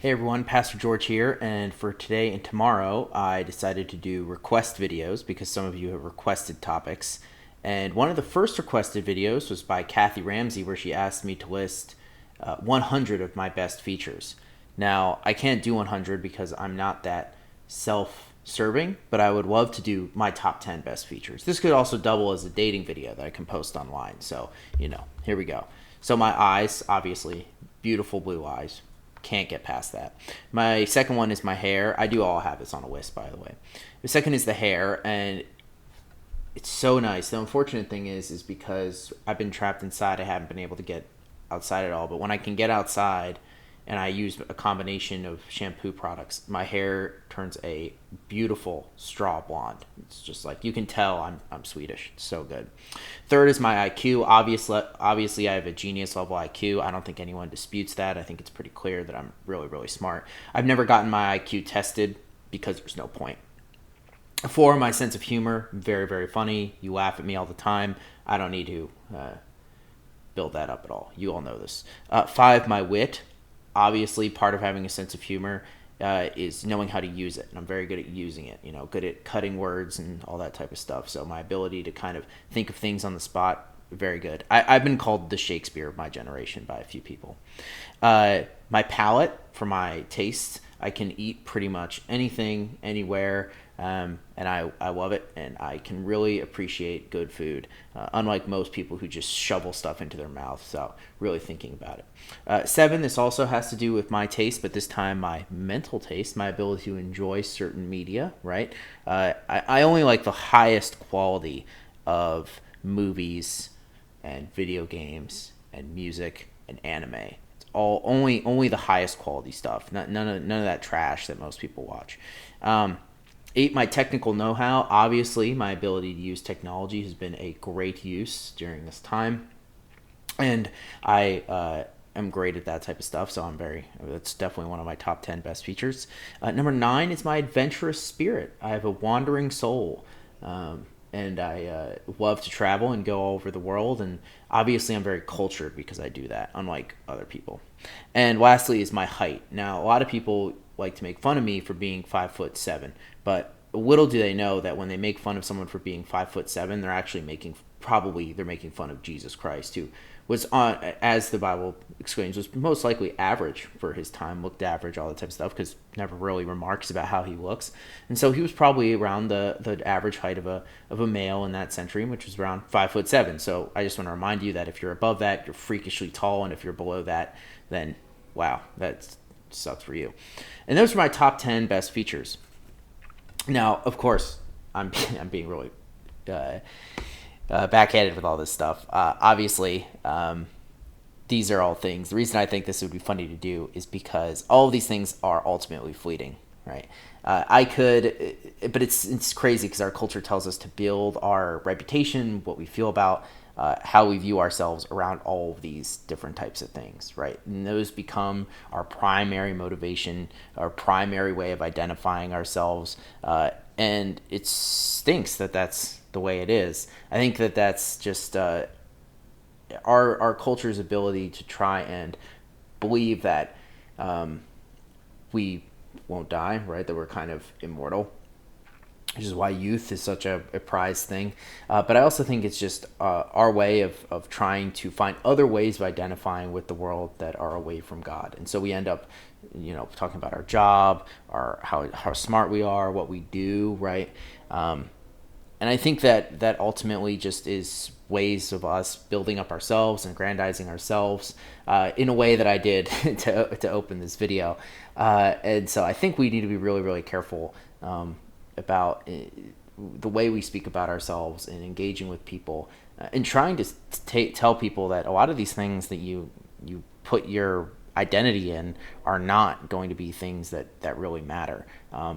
Hey everyone, Pastor George here, and for today and tomorrow, I decided to do request videos because some of you have requested topics. And one of the first requested videos was by Kathy Ramsey, where she asked me to list 100 of my best features. Now, I can't do 100 because I'm not that self-serving, but I would love to do my top 10 best features. This could also double as a dating video that I can post online. So, here we go. So my eyes, obviously, beautiful blue eyes. Can't get past that. My second one is my hair. I do all have this on a list, by the way. The second is the hair, and it's so nice. The unfortunate thing is because I've been trapped inside, I haven't been able to get outside at all. But when I can get outside and I use a combination of shampoo products, my hair turns a beautiful straw blonde. It's just like, you can tell I'm Swedish. It's so good. Third is my IQ. Obviously, I have a genius level IQ. I don't think anyone disputes that. I think it's pretty clear that I'm really, really smart. I've never gotten my IQ tested because there's no point. Four, my sense of humor. Very, very funny. You laugh at me all the time. I don't need to build that up at all. You all know this. Five, my wit. Obviously, part of having a sense of humor is knowing how to use it. And I'm very good at using it, good at cutting words and all that type of stuff. So my ability to kind of think of things on the spot, very good. I've been called the Shakespeare of my generation by a few people. My palate, for my taste, I can eat pretty much anything, anywhere, and I love it, and I can really appreciate good food, unlike most people who just shovel stuff into their mouth. So really thinking about it. Seven, this also has to do with my taste, but this time my mental taste, my ability to enjoy certain media, right? I only like the highest quality of movies and video games and music and anime. It's all only the highest quality stuff. None of that trash that most people watch. Eight, my technical know-how. Obviously, my ability to use technology has been a great use during this time, and I am great at that type of stuff. So that's definitely one of my top 10 best features. Number nine is my adventurous spirit. I have a wandering soul. And I love to travel and go all over the world. And obviously, I'm very cultured because I do that, unlike other people. And lastly is my height. Now, a lot of people like to make fun of me for being 5'7", but little do they know that when they make fun of someone for being 5'7", they're actually making fun of Jesus Christ, who was on, as the Bible explains, was most likely average for his time, looked average, all that type of stuff, because never really remarks about how he looks. And so he was probably around the average height of a male in that century, which was around 5'7". So I just want to remind you that if you're above that, you're freakishly tall, and if you're below that, then wow, that sucks for you. And those are my top 10 best features. Now, of course, I'm being really backhanded with all this stuff. Obviously, these are all things. The reason I think this would be funny to do is because all of these things are ultimately fleeting, right? I could, but it's crazy because our culture tells us to build our reputation, what we feel about, how we view ourselves around all of these different types of things, right? And those become our primary motivation, our primary way of identifying ourselves, and it stinks that that's the way it is. I think that that's just our culture's ability to try and believe that we won't die, right? That we're kind of immortal, which is why youth is such a prized thing. But I also think it's just our way of trying to find other ways of identifying with the world that are away from God. And so we end up, talking about our job, how smart we are, what we do, right? And I think that ultimately just is ways of us building up ourselves and aggrandizing ourselves in a way that I did to open this video. And so I think we need to be really, really careful about the way we speak about ourselves and engaging with people, and trying to tell people that a lot of these things that you put your identity in are not going to be things that really matter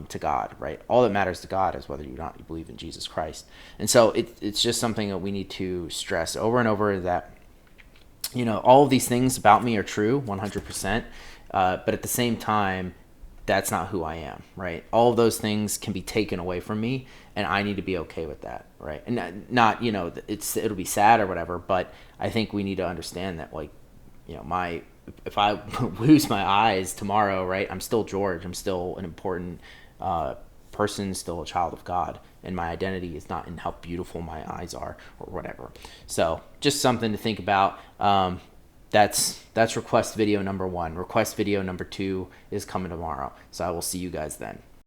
to God, right? All that matters to God is whether or not you believe in Jesus Christ. And so it's just something that we need to stress over and over, that all of these things about me are true 100%, but at the same time, that's not who I am, right? All of those things can be taken away from me, and I need to be okay with that, right? And not it'll be sad or whatever, but I think we need to understand that, my if I lose my eyes tomorrow, right, I'm still George. I'm still an important person, still a child of God, and my identity is not in how beautiful my eyes are or whatever. So just something to think about. That's request video number 1. Request video number 2 is coming tomorrow. So I will see you guys then.